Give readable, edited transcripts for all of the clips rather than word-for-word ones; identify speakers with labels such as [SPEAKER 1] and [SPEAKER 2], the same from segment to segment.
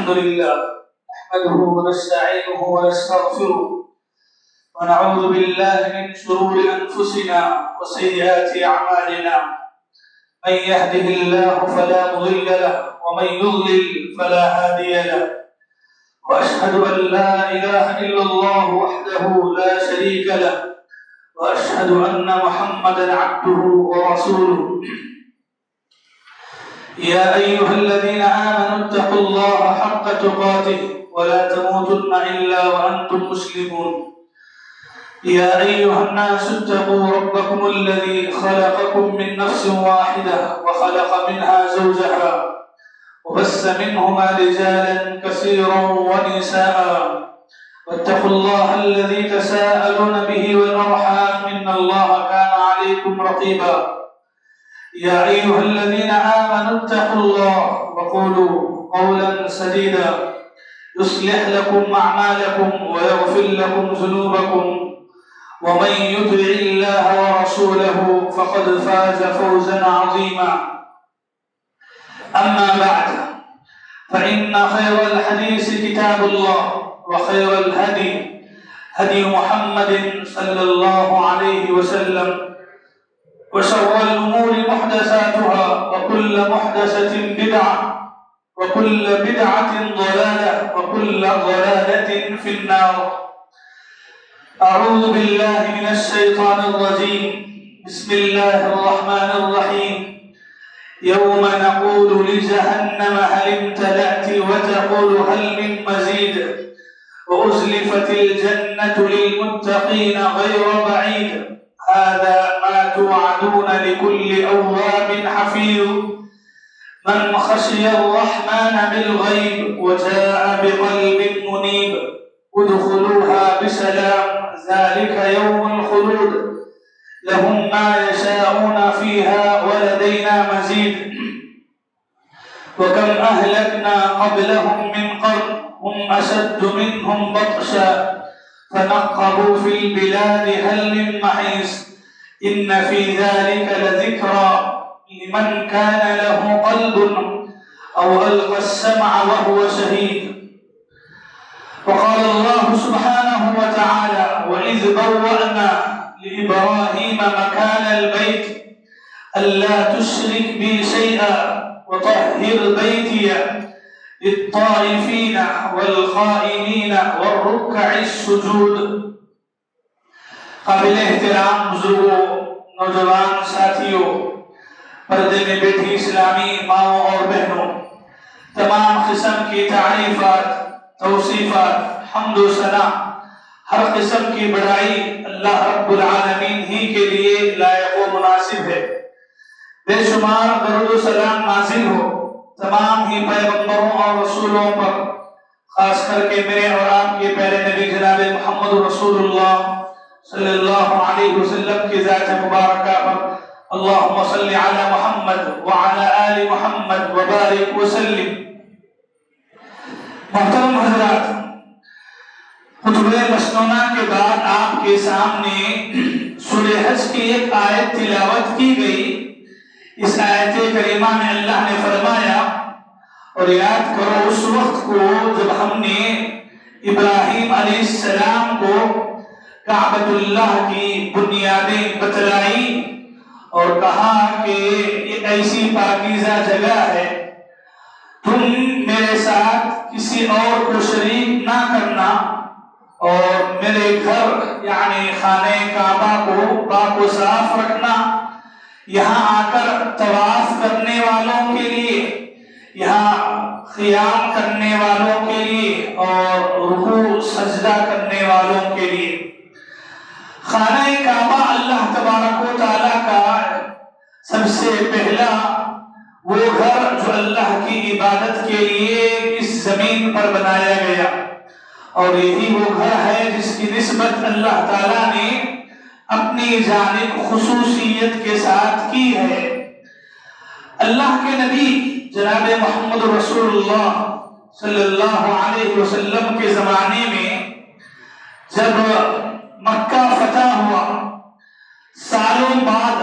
[SPEAKER 1] الحمد لله نحمده ونستعينه ونستغفره ونعوذ بالله من شرور أنفسنا وسيئات أعمالنا من يهده الله فلا مضل له ومن يضلل فلا هادي له وأشهد أن لا إله إلا الله وحده لا شريك له وأشهد أن محمدا عبده ورسوله يا أيها الذين آمنوا اتقوا الله حق تقاته ولا تموتن إلا وأنتم مسلمون يا أيها الناس اتقوا ربكم الذي خلقكم من نفس واحدة وخلق منها زوجها وبث منهما رجالا كثيرا ونساء واتقوا الله الذي تساءلون به والأرحام إن الله كان عليكم رقيبا يا أيها الذين آمنوا اتقوا الله وقولوا قولا سديدا يصلح لكم أعمالكم ويغفر لكم ذنوبكم ومن يطع الله ورسوله فقد فاز فوزا عظيما أما بعد فإن خير الحديث كتاب الله وخير الهدي هدي محمد صلى الله عليه وسلم وشر الأمور محدثاتها وكل محدثة بدعة وكل بدعة ضلالة وكل ضلالة في النار. أعوذ بالله من الشيطان الرجيم. بسم الله الرحمن الرحيم. يوم نقول لجهنم هل امتلأت وتقول هل من مزيد وأزلفت الجنة للمتقين غير بعيد هذا ما توعدون لكل أواب حفيظ من خشي الرحمن بالغيب وجاء بقلب منيب ادخلوها بسلام ذلك يوم الخلود لهم ما يشاءون فيها ولدينا مزيد. وكم أهلكنا قبلهم من قرن هم أشد منهم بطشا فنقبوا في البلاد هل من محيص إن في ذلك لذكرى لمن كان له قلب أو ألقى السمع وهو شهيد. وقال الله سبحانه وتعالى وإذ بوأنا لإبراهيم مكان البيت ألا تشرك بي شيئا وطهر بيتي للطائفين والقائمين والركع السجود. قابل احترام بزرگوں، نوجوان ساتھیوں، پردے میں بیٹھی اسلامی ماؤں اور بہنوں، تمام قسم کی تعریفات، توصیفات، حمد و ثنا، ہر قسم کی بڑائی اللہ رب العالمین ہی کے لیے لائق و مناسب ہے. بے شمار درود و سلام نازل ہو تمام ہی پیغمبروں اور رسولوں پر، خاص کر کے میرے اور آپ کے پہلے نبی جناب محمد رسول اللہ صلی اللہ علیہ وسلم کی ذات مبارکہ پر. اللہم صلی علی محمد وعلی آل محمد وبارک وسلم. محترم حضرات، خطبہ مسنونہ کے بعد آپ کے سامنے سورہ حج کی ایک آیت تلاوت کی گئی. اس آیت کریمہ میں اللہ نے فرمایا، اور یاد کرو اس وقت کو جب ہم نے ابراہیم علیہ السلام کو کعبۃ اللہ کی بنیادیں بتلائی اور کہا کہ یہ ایسی پاکیزہ جگہ ہے، تم میرے ساتھ کسی اور کو شریک نہ کرنا اور میرے گھر یعنی خانہ کعبہ کو پاک و صاف رکھنا. یہاں آ کر طواف کرنے والوں کے لیے، یہاں قیام کرنے والوں کے لیے اور رکوع سجدہ کرنے والوں کے لیے. خانہ کعبہ اللہ تبارک و تعالیٰ کا سب سے پہلا وہ گھر جو اللہ کی عبادت کے لیے اس زمین پر بنایا گیا، اور یہی وہ گھر ہے جس کی نسبت اللہ تعالیٰ نے اپنی جانب خصوصیت کے ساتھ کی ہے. اللہ کے نبی جناب محمد رسول اللہ صلی اللہ علیہ وسلم کے زمانے میں جب مکہ فتح ہوا، سالوں بعد،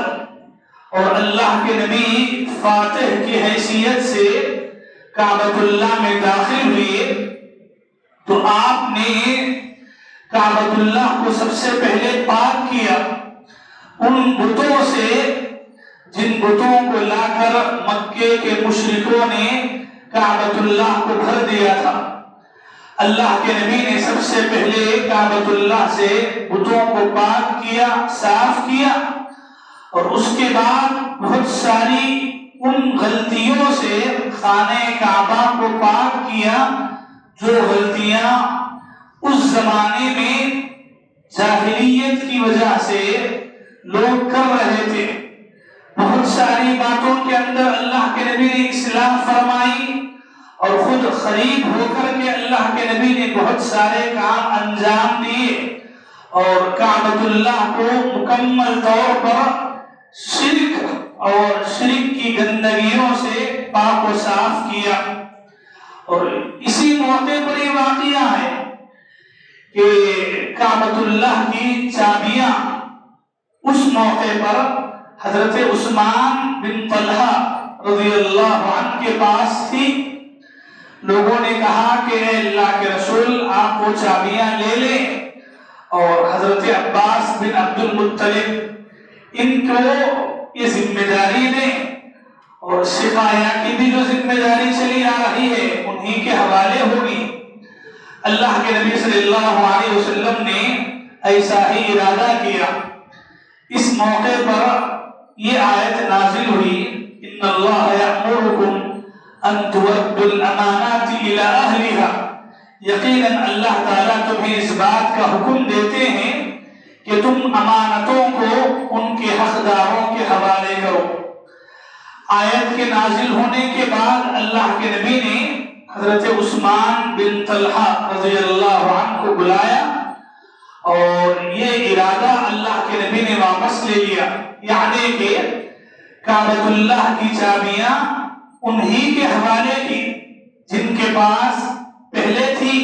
[SPEAKER 1] اور اللہ کے نبی فاتح کی حیثیت سے کعبۃ اللہ میں داخل ہوئے تو آپ نے کعبۃ اللہ کو سب سے پہلے پاک کیا ان بتوں سے جن بتوں کو لا کر مکے کے مشرکوں نے کعبۃ اللہ کو بھر دیا تھا۔ اللہ کے نبی نے سب سے پہلے کعبۃ اللہ سے بتوں کو پاک کیا، صاف کیا، اور اس کے بعد بہت ساری ان غلطیوں سے خانہ کعبہ کو پاک کیا جو غلطیاں اس زمانے میں جاہلیت کی وجہ سے لوگ کر رہے تھے۔ بہت ساری باتوں کے اندر اللہ کے نبی نے اصلاح فرمائی اور خود قریب ہو کر کے اللہ کے نبی نے بہت سارے کام انجام دیے اور کعبۃ اللہ کو مکمل طور پر شرک اور شرک کی گندگیوں سے پاک و صاف کیا۔ اور اسی موقع پر یہ واقعہ ہے کہ کعبۃ اللہ کی چابیاں اس موقع پر حضرت عثمان بن طلحہ رضی اللہ عنہ کے پاس تھی۔ لوگوں نے کہا کہ اے اللہ کے رسول آپ وہ چابیاں لے لیں اور حضرت عباس بن عبد المطلب ان کو یہ ذمہ داری دیں اور سقایا کی بھی جو ذمہ داری چلی آ رہی ہے انہی کے حوالے ہوگی۔ اللہ کے نبی صلی اللہ علیہ وسلم نے ایسا ہی ارادہ کیا۔ اس موقع پر یہ آیت نازل ہوئی، ان اللہ یأمرکم ان تؤدوا الامانات الى اہلها، یقیناً اللہ تعالیٰ تمہیں اس بات کا حکم دیتے ہیں کہ تم امانتوں کو ان کے حقداروں کے حوالے کرو۔ آیت کے نازل ہونے کے بعد اللہ کے نبی نے حضرت عثمان بن طلحہ رضی اللہ عنہ کو بلایا اور یہ ارادہ اللہ کے نبی نے واپس لے لیا، یعنی کہ کعبۃ اللہ کی چابیاں انہی کے حوالے کی جن کے پاس پہلے تھی۔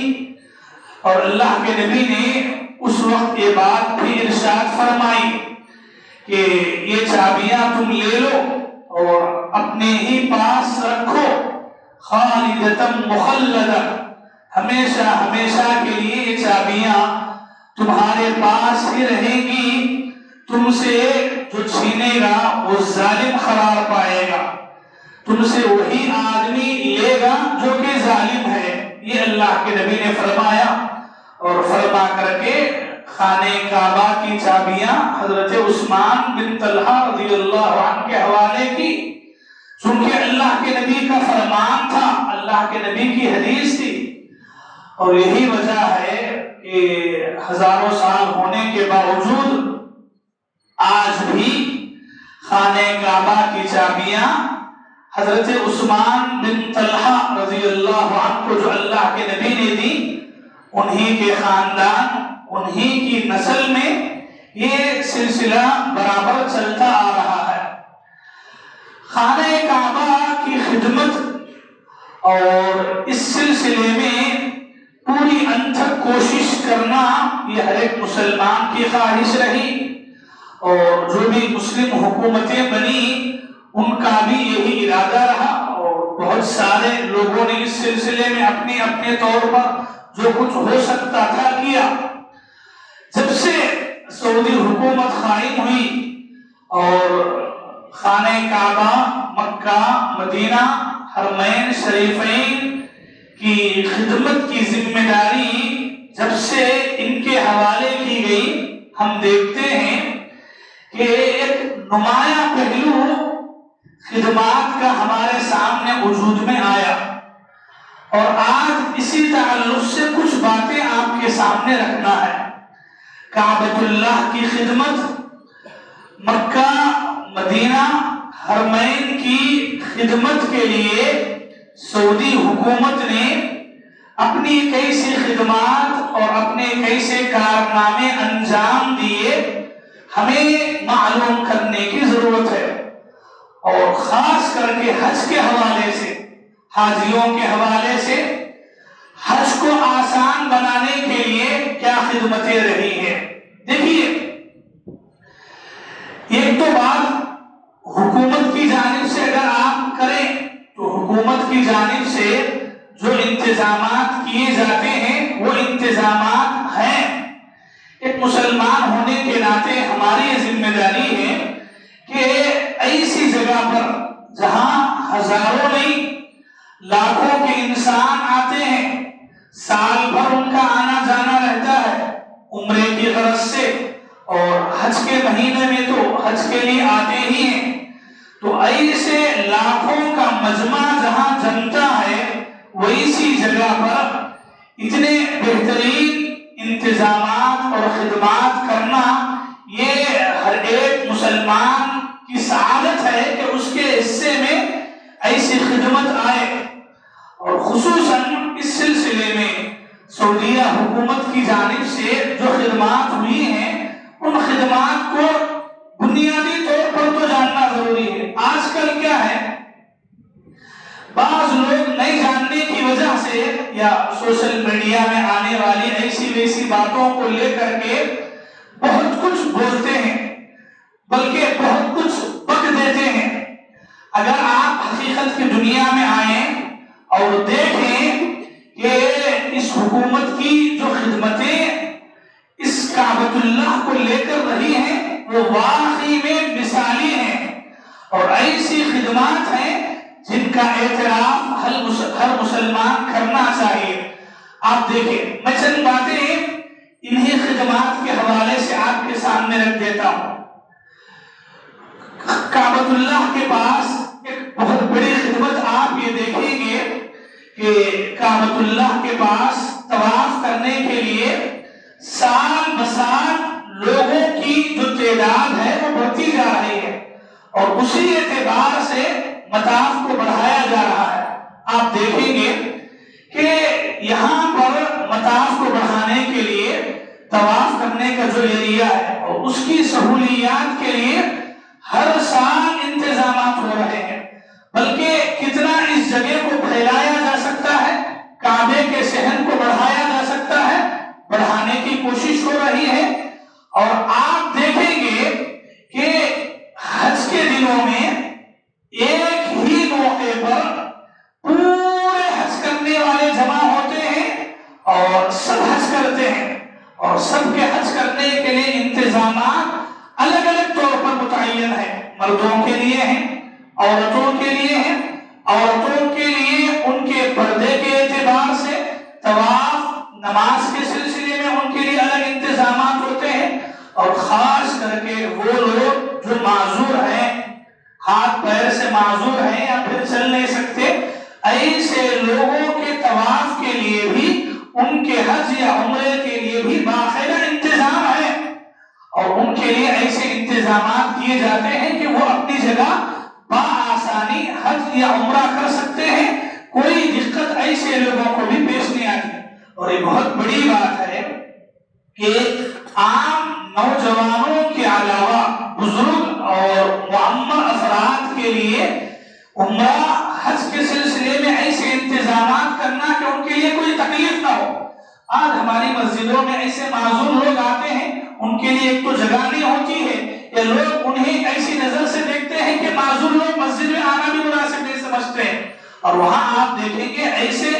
[SPEAKER 1] اور اللہ کے نبی نے اس وقت یہ بات بھی ارشاد فرمائی کہ یہ چابیاں تم لے لو اور اپنے ہی پاس رکھو، خالدۃ مخلدہ، ہمیشہ ہمیشہ کے لیے یہ چابیاں تمہارے پاس ہی رہیں گی، تم سے جو چھینے گا وہ ظالم قرار پائے گا، تم سے وہی آدمی لے گا جو کہ ظالم ہے۔ یہ اللہ کے نبی نے فرمایا اور فرما کر کے خانہ کعبہ کی چابیاں حضرت عثمان بن طلحہ رضی اللہ عنہ کے حوالے کی، چونکہ اللہ کے نبی کا فرمان تھا، اللہ کے نبی کی حدیث تھی۔ اور یہی وجہ ہے کہ ہزاروں سال ہونے کے باوجود آج بھی خانہ کعبہ کی چابیاں حضرت عثمان بن طلحہ رضی اللہ عنہ کو جو اللہ کے نبی نے دی، انہی کے خاندان، انہی کی نسل میں یہ سلسلہ برابر چلتا آ رہا ہے۔ خانہ کعبہ کی خدمت اور اس سلسلے میں پوری انتھک کوشش کرنا یہ ہر ایک مسلمان کی خواہش رہی، اور جو بھی مسلم حکومتیں بنی ان کا بھی یہی ارادہ رہا، اور بہت سارے لوگوں نے اس سلسلے میں اپنے اپنے طور پر جو کچھ ہو سکتا تھا کیا۔ جب سے سعودی حکومت قائم ہوئی اور خانہ کعبہ، مکہ، مدینہ، حرمین شریفین کی خدمت کی ذمہ داری جب سے ان کے حوالے کی گئی، ہم دیکھتے ہیں کہ ایک نمایاں پہلو خدمات کا ہمارے سامنے وجود میں آیا، اور آج اسی تعلق سے کچھ باتیں آپ کے سامنے رکھنا ہے۔ کعبۃ اللہ کی خدمت، مکہ، مدینہ، حرمین کی خدمت کے لیے سعودی حکومت نے اپنی کئی سی خدمات اور اپنے کئی سے کارنامے انجام دیے، ہمیں معلوم کرنے کی ضرورت ہے، اور خاص کر کے حج کے حوالے سے، حاجیوں کے حوالے سے حج کو آسان بنانے کے لیے کیا خدمتیں رہی ہیں۔ دیکھیے، ایک تو بات حکومت کی جانب سے اگر آپ کریں تو حکومت کی جانب سے جو انتظامات کیے جاتے ہیں وہ انتظامات ہیں۔ ایک مسلمان ہونے کے ناطے ہماری یہ ذمہ داری ہے کہ ایسی جگہ پر جہاں ہزاروں نہیں لاکھوں کے انسان آتے ہیں، سال بھر ان کا آنا جانا رہتا ہے عمرے کی غرض سے، اور حج کے مہینے میں تو حج کے لیے آتے ہی ہیں، تو ایسے لاکھوں کا مجمع جہاں جمتا ہے ویسی جگہ پر اتنے بہترین انتظامات اور خدمات کرنا یہ ہر ایک مسلمان کی سعادت ہے کہ اس کے حصے میں ایسی خدمت آئے۔ اور خصوصاً اس سلسلے میں سعودیہ حکومت کی جانب سے جو خدمات ہوئی ہیں ان خدمات کو بنیادی طور پر تو جاننا ضروری ہے۔ آج کل کیا ہے، بعض لوگ نہیں جاننے کی وجہ سے یا سوشل میڈیا میں آنے والی ایسی ویسی باتوں کو لے کر کے بہت کچھ بولتے ہیں، بلکہ بہت کچھ بک دیتے ہیں۔ اگر آپ حقیقت کی دنیا میں آئیں اور دیکھیں کہ اس حکومت کی جو خدمتیں اس کعبۃ اللہ کو لے کر رہی ہیں وہ واقعی میں مثالی ہیں، اور ایسی خدمات ہیں جن کا اعتراف ہر مسلمان کرنا چاہیے۔ آپ دیکھیں، میں چند باتیں انہی خدمات کے حوالے سے آپ کے سامنے رکھ دیتا ہوں۔ کعبۃ اللہ کے پاس ایک بہت بڑی خدمت آپ یہ دیکھیں گے کہ کعبۃ اللہ کے پاس طواف کرنے کے لیے سال بسال لوگوں کی جو تعداد ہے وہ بڑھتی جا رہی ہے، اور اسی اعتبار سے مطاف کو بڑھایا جا رہا ہے۔ آپ دیکھیں گے کہ یہاں پر مطاف کو بڑھانے کے لیے طواف کرنے کا جو ایریا ہے اور اس کی سہولیات کے لیے ہر سال انتظامات ہو رہے ہیں، بلکہ کتنا اس جگہ کو پھیلایا جا سکتا ہے، کعبے کے صحن کو بڑھایا جا سکتا ہے، بڑھانے کی کوشش ہو رہی ہے۔ اور آپ دیکھیں گے کہ حج کے دنوں میں ایک ہی موقع پر پورے حج کرنے والے جمع ہوتے ہیں اور سب حج کرتے ہیں، اور سب کے حج کرنے کے لیے انتظامات الگ الگ طور پر متعین ہیں۔ مردوں کے لیے ہیں، عورتوں کے لیے ہیں۔ عورتوں کے لیے ان کے پردے کے اعتبار سے، طواف نماز کے سلسلے میں ان کے لیے الگ انتظامات ہوتے ہیں، اور خاص کر کے وہ لوگ جو معذور ہیں، ہاتھ پیر سے معذور ہیں یا پھر چل نہیں سکتے، ایسے لوگوں کے طواف کے لیے بھی، ان کے حج یا عمرے کے لیے بھی باقاعدہ انتظام ہے، اور ان کے لیے ایسے انتظامات کیے جاتے ہیں کہ وہ اپنی جگہ بآسانی حج یا عمرہ کر سکتے ہیں، کوئی دقت ایسے لوگوں کو بھی پیش نہیں آتی۔ اور یہ بہت بڑی بات ہے کہ عام نوجوانوں کے علاوہ بزرگ اور معمر افراد کے لیے عمرہ حج کے سلسلے میں ایسے انتظامات کرنا کہ ان کے لیے کوئی تکلیف نہ ہو۔ آج ہماری مسجدوں میں ایسے معذور لوگ آتے ہیں، ان کے لیے ایک تو جگہ نہیں ہوتی ہے، یا لوگ انہیں ایسی نظر سے دیکھتے ہیں کہ معذور لوگ مسجد میں آنا بھی مناسب نہیں سمجھتے ہیں، اور وہاں آپ دیکھیں گے ایسے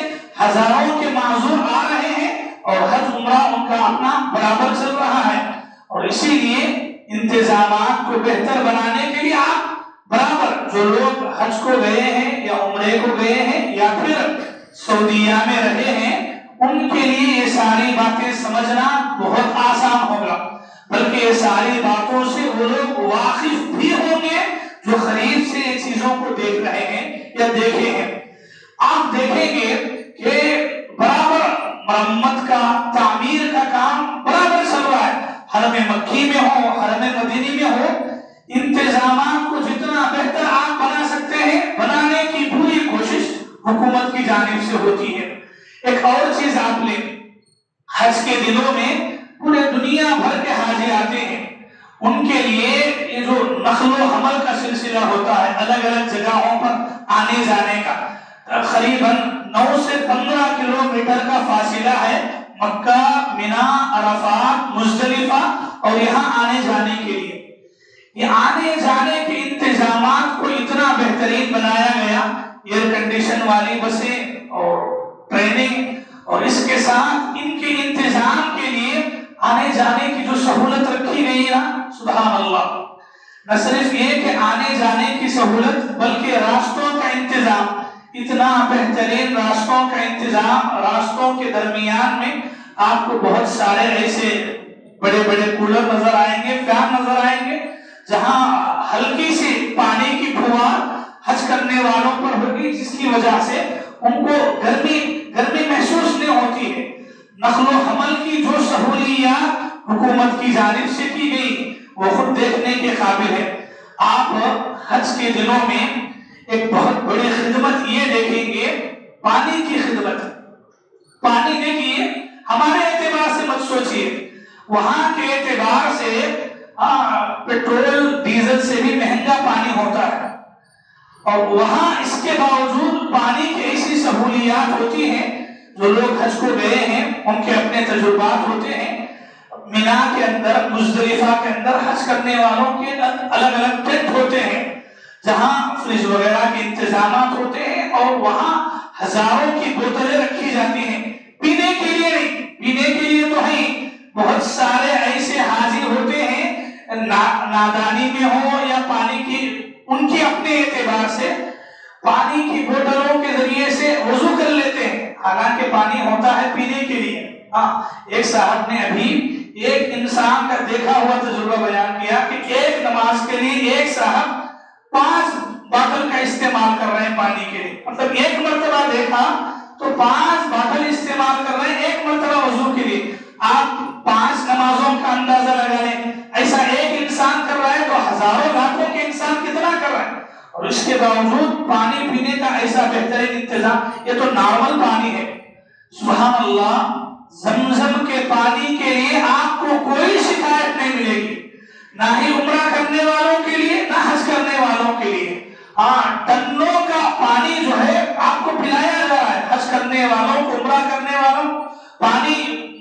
[SPEAKER 1] ہزاروں کے معذور آ رہے ہیں اور حج عمرہ ان کا اپنا برابر چل رہا ہے۔ اور اسی لیے انتظامات کو بہتر بنانے کے لیے آپ برابر جو لوگ حج کو گئے ہیں یا عمرے کو گئے ہیں یا پھر سعودیہ میں رہے ہیں، ان کے لیے یہ ساری باتیں سمجھنا بہت آسان ہوگا، بلکہ یہ ساری باتوں سے وہ لوگ واقف بھی ہوں گے جو قریب سے یہ چیزوں کو دیکھ رہے ہیں یا دیکھے ہیں۔ آپ دیکھیں گے کہ برابر مرمت کا، تعمیر کا کام برابر چل رہا ہے، حرم مکی میں ہو، حرم مدینی میں ہو، انتظامات کو جتنا بہتر آپ بنا سکتے ہیں بنانے کی پوری کوشش حکومت کی جانب سے ہوتی ہے۔ ایک اور چیز آپ لیں، حج کے دنوں میں پورے دنیا بھر کے حاجی آتے ہیں، ان کے لیے یہ جو نقل و حمل کا سلسلہ ہوتا ہے الگ الگ جگہوں پر آنے جانے کا، قریباً 9 سے 15 کلومیٹر کا فاصلہ ہے مکہ، مینا، عرفات، مزدلفہ، اور یہاں آنے جانے کے لیے یہ آنے جانے کے انتظامات کو اتنا بہترین بنایا گیا ایئر کنڈیشن والی بسیں اور ٹرینیں، اور اس کے ساتھ ان کے انتظام کے لیے آنے جانے کی جو سہولت رکھی گئی ہے، سبحان اللہ، نہ صرف یہ کہ آنے جانے کی سہولت بلکہ راستوں کا انتظام، اتنا بہترین راستوں کا انتظام، راستوں کے درمیان میں آپ کو بہت سارے ایسے بڑے بڑے کولر نظر آئیں گے، فین نظر آئیں گے، جہاں ہلکی سی پانی کی پھوار حج کرنے والوں پر ہوگی، جس کی وجہ سے ان کو گرمی محسوس نہیں ہوتی ہے۔ نقل و حمل کی جو سہولیات حکومت کی جانب سے کی گئی وہ خود دیکھنے کے قابل ہے۔ آپ حج کے دنوں میں ایک بہت بڑی خدمت یہ دیکھیں گے، پانی کی خدمت۔ پانی دیکھیے، ہمارے اعتبار سے مت سوچئے، وہاں کے اعتبار سے پیٹرول ڈیزل سے بھی مہنگا پانی ہوتا ہے، اور وہاں اس کے باوجود پانی کی ایسی سہولیات ہوتی ہیں۔ جو لوگ حج کو گئے ہیں ان کے اپنے تجربات ہوتے ہیں، مینا کے اندر، مزدلفہ کے اندر حج کرنے والوں کے الگ الگ ٹینٹ ہوتے ہیں، جہاں فریج وغیرہ کے انتظامات ہوتے ہیں، اور وہاں ہزاروں کی بوتلیں رکھی جاتی ہیں، پینے کے لیے نہیں، پینے کے لیے تو ہے، بہت سارے ایسے حاجی ہوتے ہیں نادانی میں ہو یا پانی کی، ان کی اپنے اعتبار سے پانی کی بوتلوں کے ذریعے سے وضو کر لیتے ہیں، حالانکہ پانی ہوتا ہے پینے کے لیے۔ ایک صاحب نے ابھی ایک انسان کا دیکھا ہوا تجربہ بیان کیا کہ ایک نماز کے لیے ایک صاحب 5 باٹل کا استعمال کر رہے ہیں پانی کے لیے، مطلب ایک مرتبہ دیکھا تو 5 باٹل استعمال کر رہے ہیں ایک مرتبہ وضو کے لیے۔ آپ 5 نمازوں کا اندازہ لگا لیں، ایسا ایک انسان کر رہا ہے تو ہزاروں لاکھوں کے انسان کتنا کر رہے ہیں، اور اس کے باوجود پانی پینے کا ایسا بہترین انتظام۔ یہ تو نارمل پانی ہے، سبحان اللہ، زمزم کے پانی کے لیے آپ کو کوئی شکایت نہیں ملے گی، نہ ہی عمرہ کرنے والوں کے لیے نہ حج کرنے والوں کے لیے۔ ٹنوں کا پانی جو ہے آپ کو پلایا جا رہا ہے، حج کرنے والوں کو، عمرہ کرنے والوں کو، پانی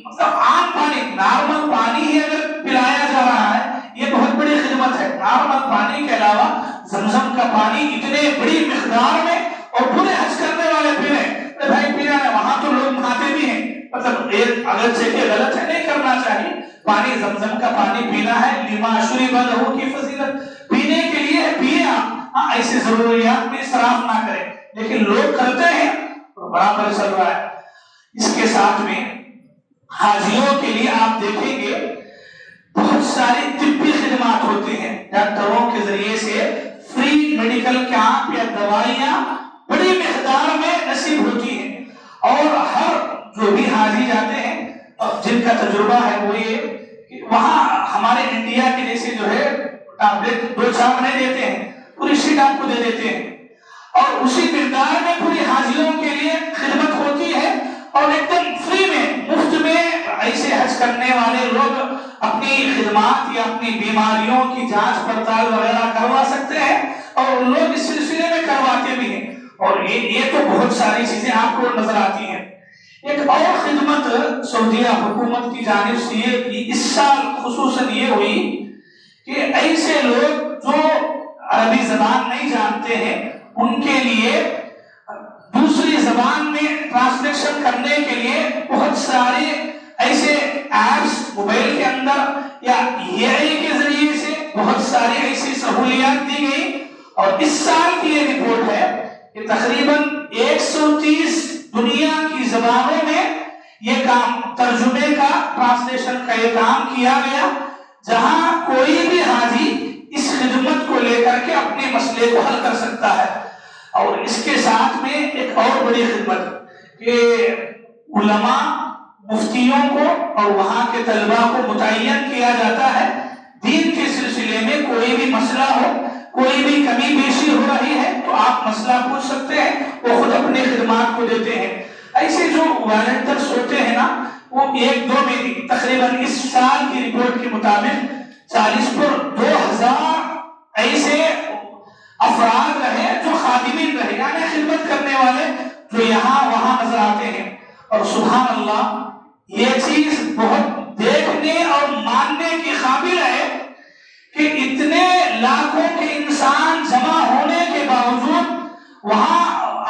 [SPEAKER 1] مطلب عام پانی، نارمل پانی ہی اگر پلایا جا رہا ہے، یہ بہت بڑی خدمت ہے۔ نارمل پانی کے علاوہ زمزم کا پانی اتنے بڑی مقدار میں، اور پورے حج کرنے والے پی رہے ہیں، بھائی پینا ہے، وہاں تو لوگ نہاتے بھی ہیں، مطلب اگرچہ کہ غلط ہے، نہیں کرنا چاہیے، پانی زمزم کا پانی پینا ہے، لما شرب لہ کی فضیلت، پینے کے لیے پیے آپ، ایسے ضروریات میں اسراف نہ کریں، لیکن لوگ کرتے ہیں تو برابر چل رہا ہے۔ اس کے ساتھ میں حاجیوں کے لیے آپ دیکھیں گے بہت ساری طبی خدمات ہوتی ہیں، ڈاکٹروں کے ذریعے سے فری میڈیکل کیمپ یا دوائیاں بڑی مقدار میں نصیب ہوتی ہیں، اور ہر جو بھی حاجی جاتے ہیں جن کا تجربہ ہے وہ یہ کہ وہاں ہمارے انڈیا کے جیسے جو ہے ٹیبلٹ 2-4 نہیں دیتے ہیں، پوری شیٹ آپ کو دے دیتے ہیں، اور اسی مقدار میں پوری حاجیوں کے لیے خدمت ہوتی ہے، اور ایک دم فری میں، مفت میں ایسے حج کرنے والے لوگ اپنی خدمات یا اپنی بیماریوں کی جانچ پڑتال وغیرہ کروا سکتے ہیں، اور لوگ اس سلسلے میں کرواتے بھی ہیں، اور یہ تو بہت ساری چیزیں آپ کو نظر آتی ہیں۔ ایک اور خدمت سعودیہ حکومت کی جانب سے یہ اس سال خصوصاً یہ ہوئی کہ ایسے لوگ جو عربی زبان نہیں جانتے ہیں ان کے لیے دوسری زبان میں ٹرانسلیشن کرنے کے لیے بہت سارے ایسے ایپس موبائل کے اندر یا AI کے ذریعے سے بہت ساری ایسی سہولیات دی گئی، اور اس سال کی یہ رپورٹ ہے کہ تقریباً 130 دنیا کی زبانوں میں یہ کام، ترجمے کا، ٹرانسلیشن کا یہ کام کیا گیا، جہاں کوئی بھی حاجی اس خدمت کو لے کر کے اپنے مسئلے کو حل کر سکتا ہے۔ اور اس کے ساتھ میں ایک اور بڑی خدمت کہ علماء، مفتیوں کو اور وہاں کے طلباء کو متعین کیا جاتا ہے، دین کے سلسلے میں کوئی بھی مسئلہ ہو، کوئی بھی کمی بیشی ہو رہی ہے تو آپ مسئلہ پوچھ سکتے ہیں، وہ خود اپنے خدمات کو دیتے ہیں۔ ایسے جو والنٹرز ہوتے ہیں نا، وہ 1-2 میں تقریباً اس سال کی رپورٹ کے مطابق 40 پر 2000 ایسے افراد رہے جو خادمین رہے، یعنی خدمت کرنے والے جو یہاں وہاں نظر آتے ہیں۔ اور سبحان اللہ، یہ چیز بہت دیکھنے اور ماننے کی قابل ہے کہ اتنے لاکھوں کے انسان جمع ہونے کے باوجود وہاں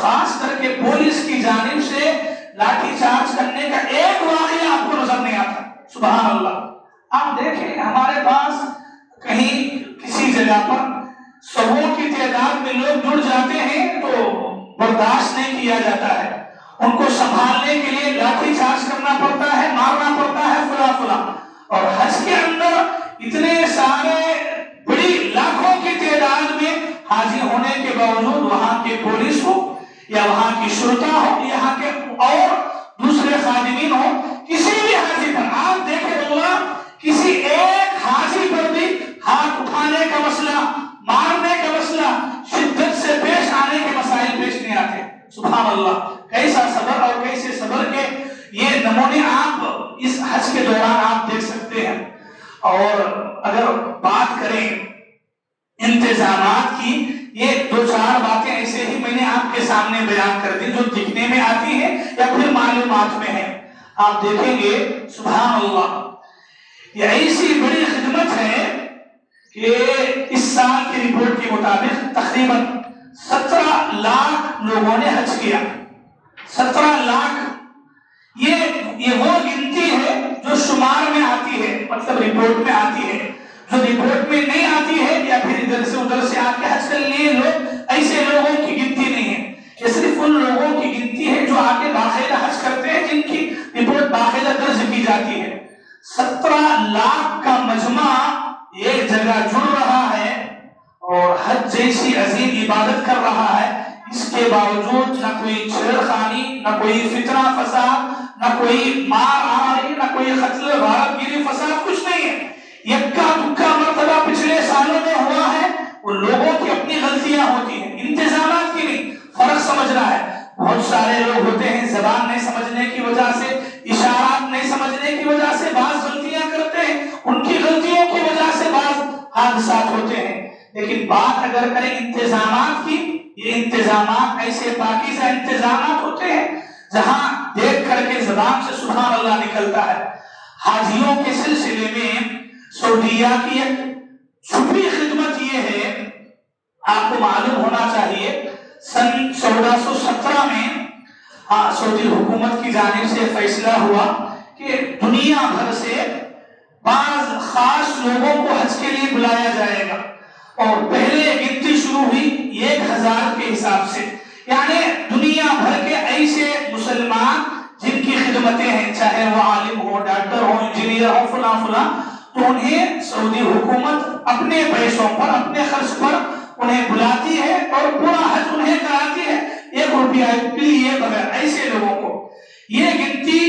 [SPEAKER 1] خاص کر کے پولیس کی جانب سے لاٹھی چارج کرنے کا ایک واقعہ آپ کو نظر نہیں آتا. سبحان اللہ. آپ دیکھیں ہمارے پاس کہیں کسی جگہ پر سووں کی تعداد میں لوگ جڑ جاتے ہیں تو برداشت نہیں کیا جاتا ہے. ان کو سنبھالنے کے لیے لاٹھی چارج کرنا پڑتا ہے, مارنا پڑتا ہے فلاں فلاں. اور حج کے اندر اتنے سارے بڑی لاکھوں کی تعداد میں حاجی ہونے کے باوجود وہاں کے پولیس ہو یا وہاں کی شرطا ہو, یہاں کے اور دوسرے خادمین ہو, کسی بھی حاجی پر آپ دیکھیں اللہ کسی ایک حاجی پر بھی ہاتھ اٹھانے کا مسئلہ, مارنے کا مسئلہ, شدت سے پیش آنے کے مسائل پیش نہیں آتے. سبحان اللہ. کیسا صبر اور کیسے صبر کے یہ نمونے آپ اس حج کے دوران آپ دیکھ سکتے ہیں. اور اگر بات کریں انتظامات کی, یہ دو چار باتیں ایسے ہی میں نے آپ کے سامنے بیان کر دی جو دکھنے میں آتی ہیں یا پھر معلومات میں ہیں. آپ دیکھیں گے سبحان اللہ یہ ایسی بڑی خدمت ہے کہ اس سال کی رپورٹ کے مطابق تقریباً 17 لاکھ لوگوں نے حج کیا. 17 لاکھ یہ وہ گنتی ہے جو شمار میں آتی ہے, مطلب رپورٹ میں آتی ہے. جو رپورٹ میں نہیں آتی ہے یا پھر ادھر سے ادھر سے آ کے حج کر لیے لوگ, ایسے لوگوں کی گنتی نہیں ہے. یہ صرف ان لوگوں کی گنتی ہے جو آگے باقاعدہ حج کرتے ہیں, جن کی رپورٹ باقاعدہ درج کی جاتی ہے. 17 لاکھ کا مجمع ایک جگہ جڑ رہا ہے اور حج جیسی عظیم عبادت کر رہا ہے. اس کے باوجود نہ کوئی چھیڑخانی, نہ کوئی فتنہ فساد, نہ کوئی مار آری, نہ کوئی قتل غارت گیری فساد, کچھ نہیں ہے. یکا دکا مرتبہ پچھلے سالوں میں ہوا ہے, وہ لوگوں کی اپنی غلطیاں ہوتی ہیں, انتظامات کی نہیں. فرق سمجھنا ہے. بہت سارے لوگ ہوتے ہیں زبان نہیں سمجھنے کی وجہ سے, اشارات نہیں سمجھنے کی وجہ سے بعض غلطیاں کرتے ہیں, ان کی غلطیوں کی وجہ سے بعض حادثات ہوتے ہیں. لیکن بات اگر کریں انتظامات کی, یہ انتظامات ایسے پاکیزہ انتظامات ہوتے ہیں جہاں دیکھ کر کے زبان سے سبحان اللہ نکلتا ہے. حاجیوں کے سلسلے میں سعودیہ کی ایک چھپی خدمت یہ ہے, آپ کو معلوم ہونا چاہیے سن 1417 میں سعودی حکومت کی جانب سے فیصلہ ہوا کہ دنیا بھر سے بعض خاص لوگوں کو حج کے لیے بلایا جائے گا. اور پہلے گنتی شروع ہوئی 1000 کے حساب سے, یعنی دنیا بھر کے ایسے مسلمان جن کی خدمتیں ہیں, چاہے وہ عالم ہو, ڈاکٹر ہو, انجینئر ہو, فلاں فلاں, تو انہیں سعودی حکومت اپنے پیسوں پر, اپنے خرچ پر انہیں بلاتی ہے اور پورا حج انہیں کراتی ہے, 1 روپیہ کے لیے بغیر. ایسے لوگوں کو یہ گنتی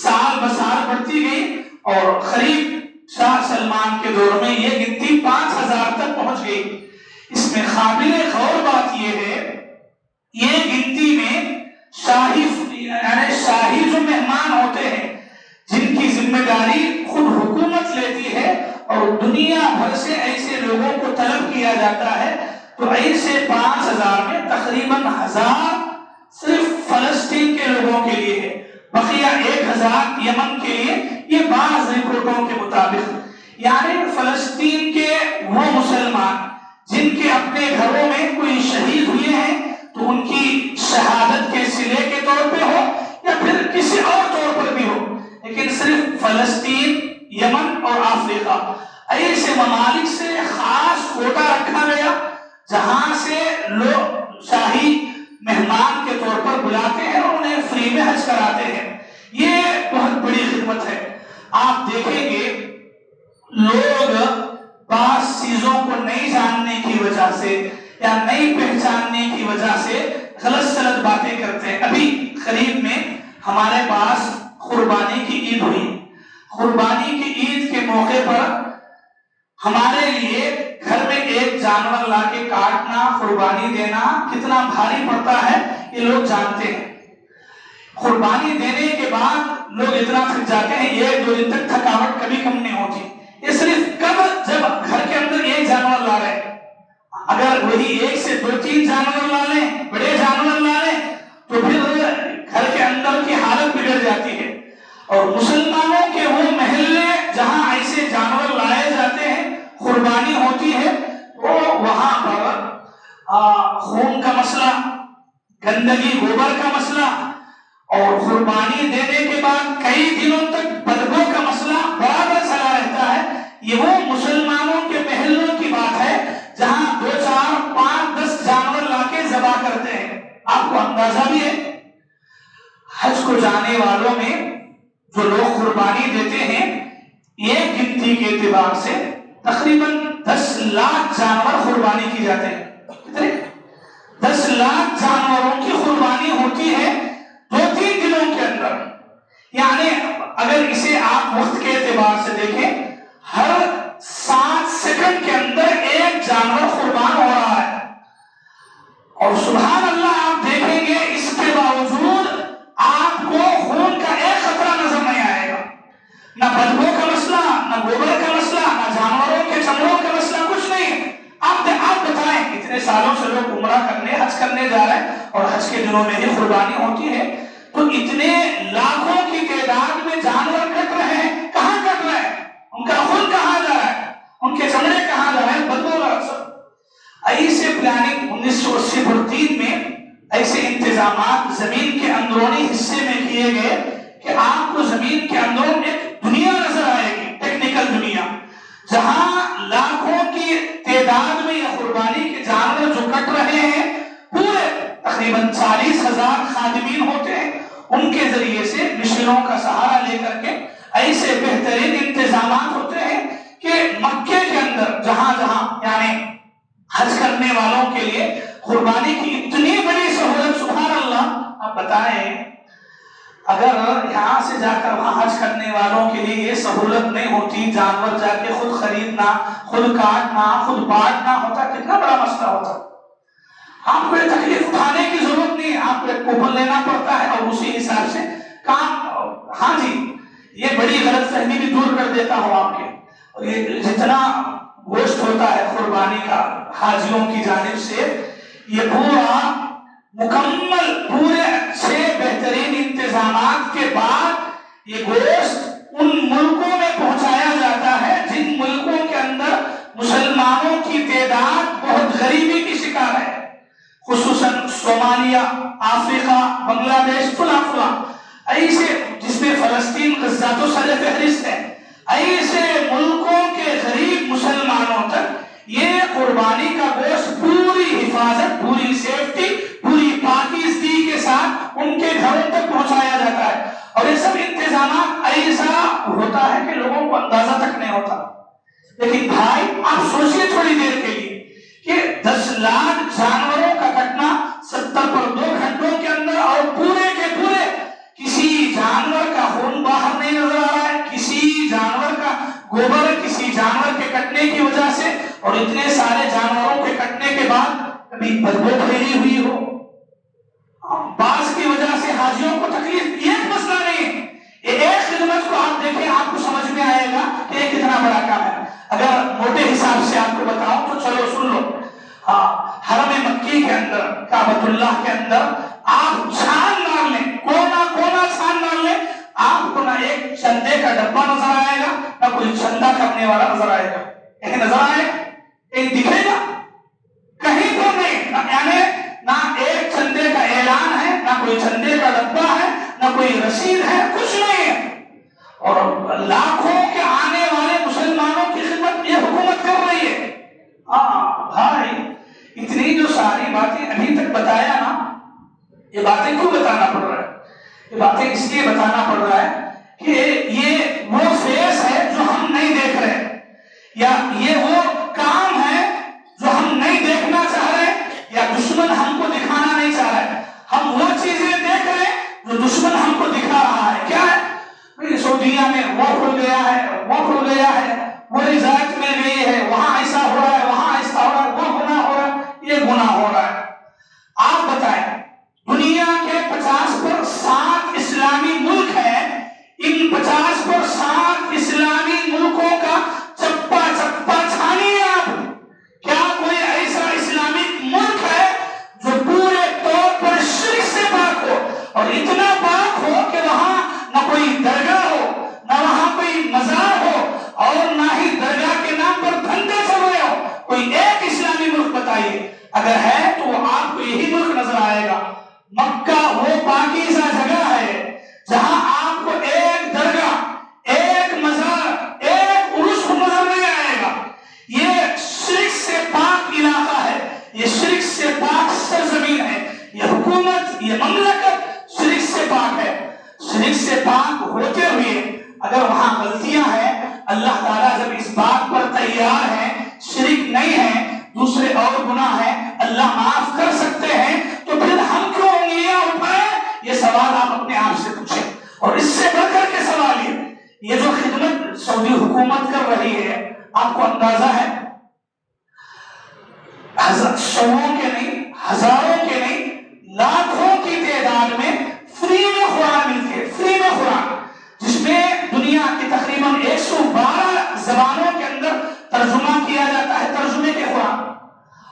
[SPEAKER 1] سال بسال بڑھتی گئی اور قریب شاہ سلمان کے دور میں یہ گنتی 5000 تک پہنچ گئی. اس میں قابل غور بات یہ ہے, یہ گنتی میں شاہی جو مہمان ہوتے ہیں جن کی ذمہ داری خود حکومت لیتی ہے اور دنیا بھر سے ایسے لوگوں کو طلب کیا جاتا ہے, تو ایسے 5000 میں تقریباً 1000 صرف فلسطین کے لوگوں کے لیے ہے, بقیہ 1000 یمن کے لیے. یہ بعض رپورٹوں کے مطابق, یعنی فلسطین کے وہ مسلمان جن کے اپنے گھروں میں کوئی شہید ہوئے ہیں تو ان کی شہادت کے صلے کے طور پہ ہو یا پھر کسی اور طور پر بھی ہو, لیکن صرف فلسطین, یمن اور افریقہ ایسے ممالک سے خاص کوٹا رکھا گیا جہاں سے لوگ شاہی مہمان کے طور پر بلاتے ہیں اور انہیں فری میں حج کراتے ہیں. یہ بہت بڑی خدمت ہے. آپ دیکھیں گے لوگ بعض چیزوں کو نہیں جاننے کی وجہ سے یا نہیں پہچاننے کی وجہ سے غلط سلط باتیں کرتے ہیں. ابھی قریب میں ہمارے پاس قربانی کی عید ہوئی. قربانی کی عید کے موقع پر ہمارے لیے گھر میں ایک جانور لا کے کاٹنا, قربانی دینا کتنا بھاری پڑتا ہے یہ لوگ جانتے ہیں. قربانی دینے کے بعد لوگ اتنا تھک جاتے ہیں, 1-2 دن تک تھکاوٹ کبھی کم نہیں ہوتی. یہ صرف کب جب گھر کے اندر ایک جانور لا رہے, اگر وہی 1 سے 2-3 جانور لا لیں, بڑے جانور لا لیں, تو پھر گھر کے اندر کی حالت بگڑ جاتی ہے. اور مسلمانوں کے وہ محلے جہاں ایسے جانور لائے جاتے ہیں, قربانی ہوتی ہے, تو وہاں پر خون کا مسئلہ, گندگی گوبر کا مسئلہ اور قربانی دینے کے بعد کئی دنوں تک بدبو کا مسئلہ برابر چلا رہتا ہے. یہ وہ مسلمانوں کے محلوں کی بات ہے جہاں 2 4 5 10 جانور لا کے ذبح کرتے ہیں. آپ کو اندازہ بھی ہے حج کو جانے والوں میں جو لوگ قربانی دیتے ہیں ایک گنتی کے اعتبار سے تقریباً 10 لاکھ جانور قربانی کی جاتے ہیں. کتنے؟ 10 لاکھ جانوروں کی قربانی ہوتی ہے 2-3 دنوں کے اندر. یعنی اگر اسے آپ وقت کے اعتبار سے دیکھیں ہر 7 سیکنڈ کے اندر ایک جانور قربان ہو رہا ہے. اور سبحان اللہ آپ دیکھیں گے اس کے باوجود آپ کو خون کا ایک قطرہ نظر نہیں آئے گا. نہ بدبو کا مسئلہ، نہ گوبر کا مسئلہ، نہ جانوروں کے چمڑوں کا مسئلہ، کچھ نہیں. آپ بتائیں اتنے سالوں سے لوگ عمرہ کرنے حج کرنے جا رہے ہیں اور حج کے دنوں میں ہی قربانی ہوتی ہے تو اتنے لاکھوں کی تعداد میں جانور کٹ رہے ہیں. کہاں کٹ رہے ہیں؟ ان کا خون کہاں جا رہا ہے؟ ان کے چمڑے کہاں جا رہے ہیں؟ بدبو کا اثر. ایسے پلاننگ 1980 میں ایسے انتظامات زمین کے اندرونی حصے میں کیے گئے کہ آپ کو زمین کے اندرون ایک دنیا نظر آئے گی، ٹیکنیکل دنیا، جہاں لاکھوں کی تعداد میں یہ قربانی کے جانور جو کٹ رہے ہیں پورے تقریباً 40,000 خادمین ہوتے ہیں. ان کے ذریعے سے مشینوں کا سہارا لے کر کے ایسے بہترین انتظامات ہوتے ہیں کہ مکے کے اندر جہاں یعنی حج کرنے والوں کے لیے قربانی کی اتنی بڑی سہولت. سبحان اللہ. آپ بتائیں اگر یہاں سے جا کر وہاں حج کرنے والوں کے لیے یہ سہولت نہیں ہوتی، جانور جا کے خود خریدنا، خود کاٹنا، خود بانٹنا ہوتا، کتنا بڑا مسئلہ ہوتا. آپ کو یہ تکلیف اٹھانے کی ضرورت نہیں ہے، آپ کو ایک کوپن لینا پڑتا ہے اور اسی حساب سے کام. ہاں جی، یہ بڑی غلط فہمی بھی دور کر دیتا ہوں آپ کے. اور یہ جتنا گوشت ہوتا ہے قربانی کا حاجیوں کی جانب سے، یہ پورا مکمل پورے اچھے بہترین انتظامات کے بعد یہ گوشت ان ملکوں میں پہنچایا جاتا ہے جن ملکوں کے اندر مسلمانوں کی تعداد بہت غریبی کی شکار ہے، خصوصاً صومالیہ، افریقہ، بنگلہ دیش، فلاں ایسے جس میں فلسطین غزہ تو سر فہرست ہے. ایسے ملکوں کے غریب مسلمانوں تک یہ قربانی کا گوشت پوری حفاظت، پوری سیفٹی، پوری پاکیزگی کے ساتھ ان کے گھروں تک پہنچایا جاتا ہے. اور یہ سب انتظامات ایسا ہوتا ہے کہ لوگوں کو اندازہ تک نہیں ہوتا. لیکن بھائی آپ سوچئے تھوڑی دیر کے لیے کہ 10 لاکھ جانوروں کا کٹنا 70 پر 2 گھنٹوں کے اندر، اور پورے کے پورے کسی جانور کا خون باہر نہیں نظر آ رہا ہے، کسی جانور کا گوبر کسی جانور کے کٹنے کی وجہ سے، اور اتنے سارے جانوروں کے کٹنے کے بعد کبھی بدبو پھیلی ہوئی ہو، بعض کی وجہ سے حاجیوں کو تکلیف. یہ مسئلہ نہیں، یہ ایک خدمت کو آپ دیکھیں آپ کو سمجھ میں آئے گا کہ یہ کتنا بڑا کام ہے. اگر موٹے حساب سے آپ کو بتاؤں تو چلو سن لو. حرم مکی کے اندر، کعبۃ اللہ کے اندر آپ چھان مار لیں، کونا چھان مار لیں، آپ کو نہ ایک چندے کا ڈبہ نظر آئے گا، نہ کوئی چندہ کرنے والا نظر آئے گا. کہیں نظر آئے؟ کہیں دکھے گا؟ کہیں تو نہیں. یعنی نہ ایک چندے کا اعلان ہے، نہ کوئی چندے کا ڈبہ ہے، نہ کوئی رسید ہے، کچھ نہیں ہے. اور لاکھوں کے آنے والے مسلمانوں کی خدمت یہ حکومت کر رہی ہے. بھائی اتنی جو ساری باتیں ابھی تک بتایا نا، یہ باتیں کیوں بتانا پڑ رہا ہے؟ یہ باتیں اس لیے بتانا پڑ رہا ہے کہ یہ وہ فیس ہے جو ہم نہیں دیکھ رہے، یا یہ وہ کام ہے جو ہم نہیں دیکھنا چاہ رہے، یا دشمن ہم کو دکھانا نہیں چاہ رہے. ہم وہ چیزیں دیکھ رہے جو دشمن ہم کو دکھا رہا ہے. کیا ہے؟ سعودیہ میں وہ کھل گیا ہے، وہ کھل گیا ہے، وہ رزالت میں گئی ہے، وہاں ایسا ہو رہا ہے، وہاں ایسا ہو رہا ہے، وہ گناہ ہو رہا ہے، یہ گناہ ہو رہا ہے. آپ بتائیں دنیا کے 50% اسلامی ملک ہیں، ان 50% اسلامی ملکوں کا چپا چھانیے آپ. کیا کوئی ایسا اسلامک ملک ہے جو پورے طور پر شرک سے پاک ہو، اور اتنا پاک ہو کہ وہاں نہ کوئی درگاہ ہو، نہ وہاں کوئی مزار ہو، اور نہ ہی درگاہ کے پاک ہے. شرک سے پاک ہوتے ہوئے اگر وہاں غلطیاں ہیں، اللہ تعالیٰ جب اس بات پر تیار ہیں، شرک نہیں ہے، دوسرے اور گناہ ہیں، اللہ معاف کر سکتے ہیں، تو پھر ہم کیوں انگلیاں اٹھائیں؟ یہ سوال آپ اپنے آپ سے پوچھیں. اور اس سے بڑھ کر کے سوال یہ جو خدمت سعودی حکومت کر رہی ہے، آپ کو اندازہ ہے سووں کے نہیں، ہزاروں کے نہیں، لاکھوں کی تعداد میں فری میں قرآن ملتی ہے، فری میں قرآن، جس میں دنیا کی تقریباً 112 زبانوں کے اندر ترجمہ کیا جاتا ہے، ترجمے کے قرآن.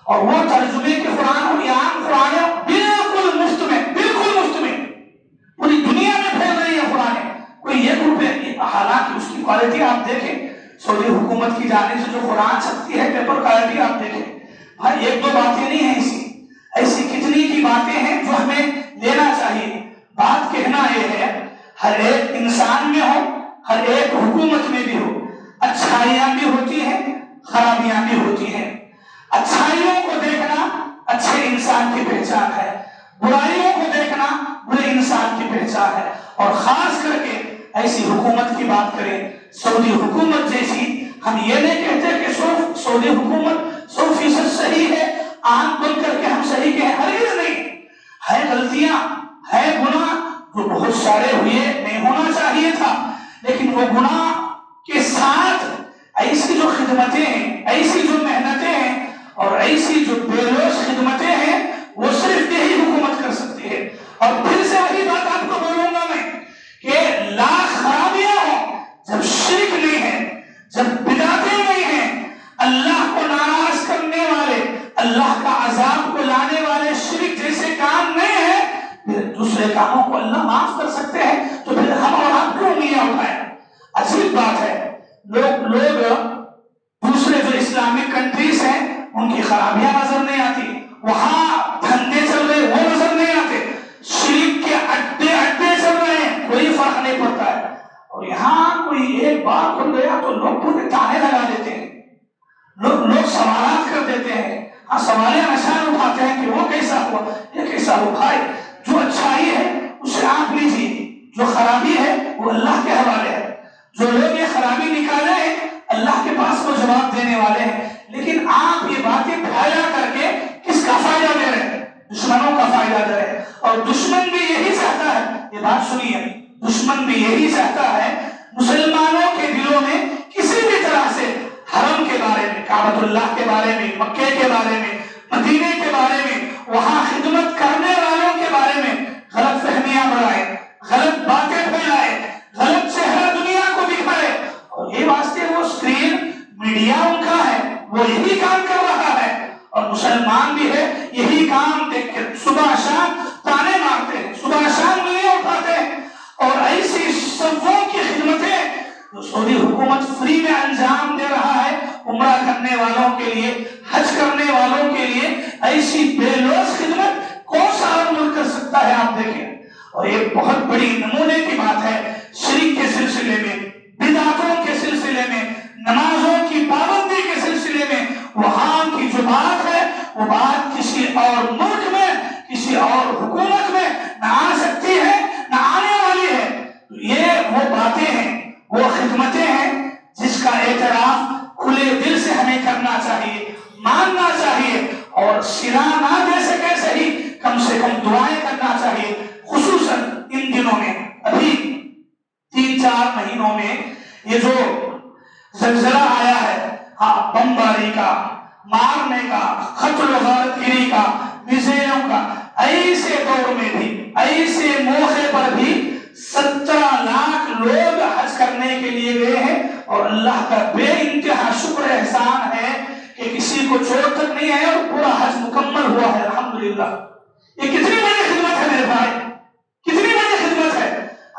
[SPEAKER 1] اور وہ ترجمے کے قرآن اور عام قرآن بالکل مفت میں، بالکل مفت میں پوری دنیا میں پھیل رہی ہے قرآن. کوئی ایک روپے، حالانکہ اس کی کوالٹی آپ دیکھیں، سعودی حکومت کی جانب سے جو قرآن چھپتی ہے، پیپر کوالٹی آپ دیکھیں، بھائی ایک دو باتیں نہیں ہیں، ایسی کتنی کی باتیں ہیں جو ہمیں لینا چاہیے. بات کہنا یہ ہے، ہر ایک انسان میں ہو، ہر ایک حکومت میں بھی ہو، اچھائیاں بھی ہوتی ہیں، خرابیاں بھی ہوتی ہیں. اچھائیوں کو دیکھنا اچھے انسان کی پہچان ہے، برائیوں کو دیکھنا برے انسان کی پہچان ہے. اور خاص کر کے ایسی حکومت کی بات کریں، سعودی حکومت جیسی، ہم یہ نہیں کہتے کہ سعودی حکومت 100% صحیح ہے، آنکھ بند کر کے ہم صحیح کہیں، ہرگز نہیں. ہے غلطیاں، ہے گناہ جو بہت سارے ہوئے، نہیں ہونا چاہیے تھا، لیکن وہ گناہ کے ساتھ ایسی جو خدمتیں ہیں، ایسی جو محنتیں ہیں اور ایسی جو بے لوث خدمتیں ہیں، وہ صرف یہی حکومت کر سکتی ہے. اور پھر سے وہی بات آپ کو بولوں گا میں کہ لاکھ خرابیاں ہوں، جب شرک نہیں ہے، جب بدعتیں نہیں ہیں، اللہ کو ناراض کرنے والے، اللہ کا عذاب کو لانے والے شرک جیسے کام نہیں ہے، پھر دوسرے کاموں کو اللہ معاف کر سکتے ہیں، تو پھر ہم اور آپ کیوں انگلیاں اٹھائیں؟ عجیب بات ہے. لوگ دوسرے جو اسلامک کنٹریز ہیں، ان کی خرابیاں نظر نہیں آتی، وہاں دھندے چل رہے وہ نظر نہیں آتے، شرک کے اڈے اڈے چل رہے ہیں، کوئی فرق نہیں پڑتا ہے. اور یہاں کوئی ایک بار کھل گیا تو لوگ پورے تانے لگا دیتے ہیں، لوگ سوالات کر دیتے ہیں، ہاں سوالیہ نشان اٹھاتے ہیں کہ وہ کیسا ہوا، یہ کیسا ہوا. بھائی جو اچھائی ہے اسے آپ لیجیے، جو خرابی ہے وہ اللہ کے حوالے ہے. جو لوگ یہ خرابی نکالے ہیں، اللہ کے پاس وہ جواب دینے والے ہیں. لیکن آپ یہ باتیں پھیلا کر کے کس کا فائدہ دے رہے ہیں؟ دشمنوں کا فائدہ دے رہے ہیں. اور دشمن بھی یہی چاہتا ہے، یہ بات سنیے، دشمن بھی یہی چاہتا ہے مسلمانوں کے دلوں میں کسی بھی طرح سے حرم کے بارے میں، کعبۃ اللہ کے بارے میں، مکے کے بارے میں، مدینے کے بارے میں، وہاں خدمت کرنے والوں کے بارے میں غلط فہمیاں بڑھائے، غلط باتیں پھیلائے، غلط چہرہ دنیا کو دکھائے. اور یہ واسطے وہ اسکرین میڈیا ان کا ہے، وہ یہی کام کر رہا ہے، اور مسلمان بھی ہے، یہی کام دیکھ کے صبح شام تانے مارتے ہیں، صبح شام نہیں اٹھاتے ہیں. اور ایسی صفوں کی خدمتیں جو سعودی حکومت فری میں انجام دے رہا ہے، عمرہ کرنے والوں کے لیے، حج کرنے والوں کے لیے، ایسی بے لوث خدمت کون سا اور ملک کر سکتا ہے؟ آپ دیکھیں. اور ایک بہت بڑی نمونے کی بات ہے، شرک کے سلسلے میں، بدعتوں کے سلسلے میں، نمازوں کی پابندی کے سلسلے میں، وہاں کی جو بات ہے وہ بات کسی اور ملک میں، کسی اور حکومت میں نہ آ سکتی ہے، نہ آنے والی ہے. یہ وہ باتیں ہیں، وہ خدمتیں ہیں جس کا اعتراف کھلے دل سے ہمیں کرنا چاہیے، ماننا چاہیے، اور صلہ نہ دے سکے صحیح، کم سے کم دعائیں کرنا چاہیے. خصوصاً ان دنوں میں، ابھی 3-4 مہینوں میں یہ جو زلزلہ آیا ہے، ہاں بمباری کا، مارنے کا، قتل و غارت گیری کا، میزائلوں کا، ایسے دور میں بھی، ایسے موقع پر بھی 17 لاکھ لوگ حج کرنے کے لیے گئے ہیں. اور اللہ کا بے انتہا شکر احسان ہے کہ کسی کو چوٹ تک نہیں آیا اور پورا حج مکمل ہوا ہے، الحمدللہ. یہ کتنی بڑی خدمت ہے میرے بھائی، کتنی بڑی خدمت ہے.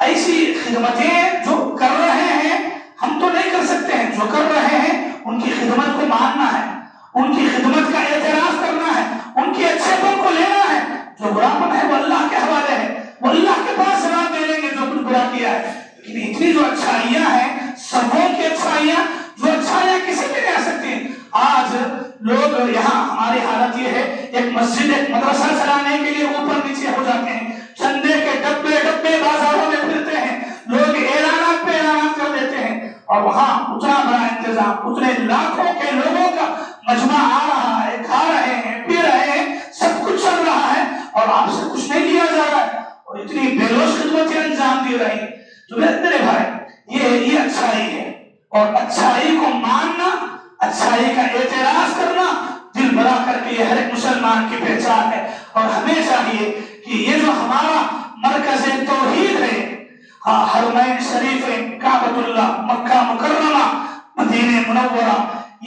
[SPEAKER 1] ایسی خدمتیں جو کر رہے ہیں، ہم تو نہیں کر سکتے ہیں، جو کر رہے ہیں ان کی خدمت کو ماننا ہے، ان کی خدمت کا اعتراف کرنا ہے، ان کے اچھے پن کو لینا ہے. جو براپن ہے وہ اللہ کے حوالے ہے، وہ اللہ کے پاس جواب دے لیں گے جو کچھ برا کیا ہے. لیکن اتنی جو اچھائیاں ہیں، سبوں کی اچھائیاں، جو اچھائیاں کسی بھی نہیں آ سکتی. آج لوگ یہاں، ہماری حالت یہ ہے، ایک مسجد، ایک مدرسہ چلانے کے لیے اوپر نیچے ہو جاتے ہیں، چندے کے ڈبے ڈبے اتنے لاکھوں کے لوگوں کا مجمع آ رہا ہے، کھا رہے ہیں، پی رہے ہیں، سب کچھ چل رہا ہے اور آپ سے کچھ نہیں لیا جا رہا ہے اور اتنی بے لوث خدمتیں انجام دی رہی ہیں۔ تو میرے بھائی یہ اچھائی ہے، اور اچھائی کو ماننا، اچھائی کا اعتراف کرنا، دل بڑا کر کے یہ ہر ایک مسلمان کی پہچان ہے۔ اور ہمیں چاہیے کہ یہ جو ہمارا مرکز توحید ہے، حرمین شریفین، کعبۃ اللہ، مکہ مکرمہ، مدینہ منورہ،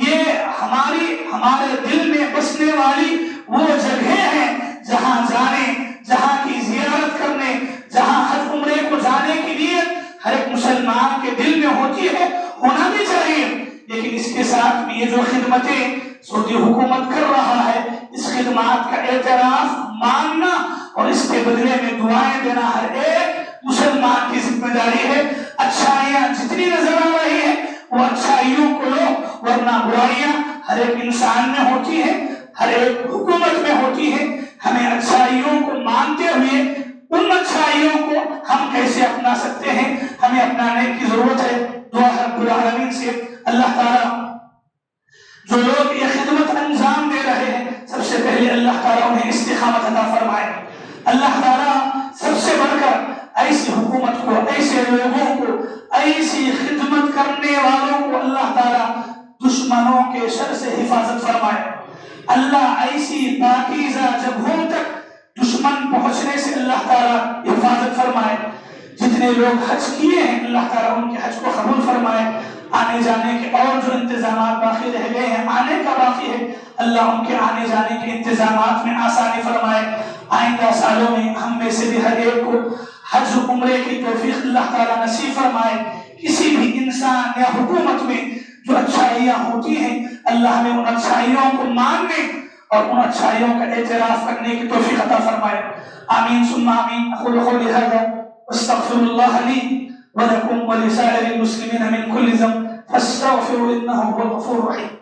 [SPEAKER 1] یہ ہمارے دل میں بسنے والی وہ جگہ ہیں جہاں جانے، جہاں کی زیارت کرنے، جہاں حج عمرے کو جانے کی نیت ہر ایک مسلمان کے دل میں ہوتی ہے، ہونا بھی چاہیے۔ لیکن اس کے ساتھ بھی یہ جو خدمتیں سعودی حکومت کر رہا ہے، اس خدمات کا اعتراف، ماننا اور اس کے بدلے میں دعائیں دینا ہر ایک مسلمان کی ذمہ داری ہے۔ اچھائیاں جتنی نظر آ رہی ہیں وہ اچھائیوں کو لو، ورنہ برائیاں ہر ایک انسان میں ہوتی ہے، ہر ایک حکومت میں ہوتی ہے۔ ہمیں اچھائیوں کو مانتے ہوئے ان اچھائیوں کو ہم کیسے اپنا سکتے ہیں، ہمیں اپنانے کی ضرورت ہے۔ دعا ہے رب العالمین سے اللہ تعالیٰ جو لوگ یہ خدمت انجام دے رہے ہیں، سب سے پہلے اللہ تعالیٰ انہیں استقامت عطا فرمائے۔ اللہ تعالیٰ سب سے بڑھ کر ایسی حکومت کو، ایسے لوگوں کو، ایسی خدمت کرنے والوں کو اللہ تعالیٰ دشمنوں کے شر سے حفاظت فرمائے۔ اللہ ایسی پاکیزہ جگہوں تک دشمن پہنچنے سے اللہ تعالیٰ حفاظت فرمائے۔ جتنے لوگ حج کیے ہیں اللہ تعالیٰ ان کے حج کو قبول فرمائے۔ آنے جانے کے اور جو انتظامات باقی رہ گئے ہیں، آنے کا باقی ہے، اللہ ان کے آنے جانے کے انتظامات میں آسانی فرمائے۔ آئندہ سالوں میں ہم میں سے بھی ہر ایک کو حج عمرے کی توفیق اللہ تعالیٰ نصیب فرمائے۔ کسی بھی انسان یا حکومت میں جو اچھائیاں ہوتی ہیں، اللہ ہمیں ان اچھائیوں کو ماننے اور ان اچھائیوں کا اعتراف کرنے کی توفیق عطا فرمائے۔ آمین ثم آمین۔ اقول قولی ھذا واستغفر اللہ لی ولکم ولسائر المسلمین من کل ذنب فاستغفروا انہ هو الغفور الرحیم۔